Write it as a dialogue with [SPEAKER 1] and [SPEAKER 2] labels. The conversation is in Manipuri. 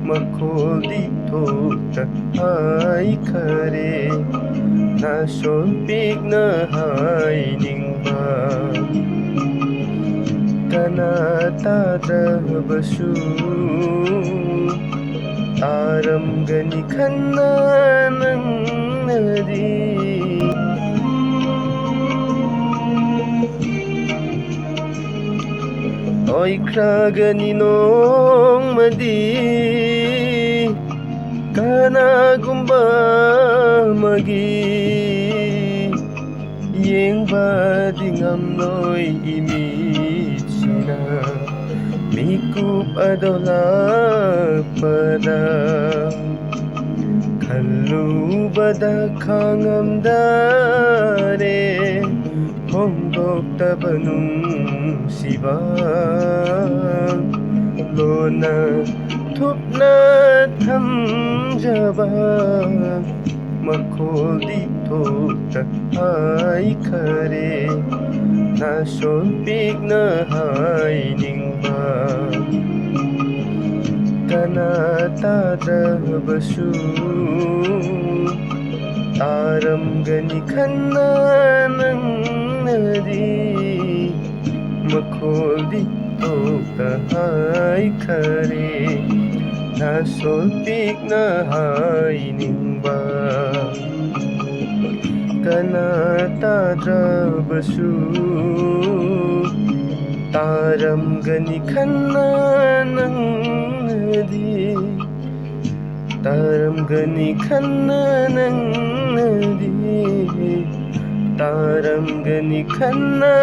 [SPEAKER 1] ꯃꯈꯣꯜꯗꯤ ꯊꯣꯛꯇ ꯍꯥꯏꯈꯔꯦ ꯅꯥꯁꯣꯟ ꯄꯤꯛꯅ ꯍꯥꯏꯅꯤꯡꯕ ꯀꯅꯥ ꯇꯥꯗ꯭ꯔꯕꯁꯨ ꯇꯥꯔꯝꯒꯅꯤ ꯈꯟꯅ ꯅꯪꯅꯗꯤ ꯑꯣꯏꯈ꯭ꯔꯒꯅꯤ ꯅꯣꯡꯃꯗꯤ ꯀꯅꯥꯒꯨꯝꯕ ꯑꯃꯒꯤ ꯌꯦꯡꯕꯗꯤ ꯉꯝꯂꯣꯏ ꯏꯃꯤꯠꯁꯤꯅ ꯃꯤꯀꯨꯞ ꯑꯗꯣ ꯂꯥꯛꯄꯗ ꯈꯜꯂꯨꯕꯗ ꯈꯥꯡꯉꯝꯗꯔꯦ ꯐꯣꯡꯗꯣꯛꯇꯕ ꯅꯨꯡꯁꯤꯕ ꯂꯣꯟꯅ ꯊꯨꯞꯅ ꯊꯝꯖꯕ ꯃꯈꯣꯜꯗꯤ ꯊꯣꯛꯇ ꯍꯥꯏꯈꯔꯦ ꯅꯥꯁꯣꯟ ꯄꯤꯛꯅ ꯍꯥꯏꯅꯤꯡꯕ ꯀꯅꯥ ꯇꯥꯗ꯭ꯔꯕꯁꯨ ꯇꯥꯔꯝꯒꯅꯤ ꯈꯟꯅ ꯅꯪꯅꯗꯤ ꯃꯈꯣꯜꯗꯤ ꯊꯣꯛꯇ ꯍꯥꯏꯈꯔꯦ ꯅꯥꯁꯣꯟ ꯄꯤꯛꯅ ꯍꯥꯏꯅꯤꯡꯕ कना ताद्रबसु तारमगनि खन्ना नंगदी तारमगनि खन्ना नंगदी तारमगनि खन्ना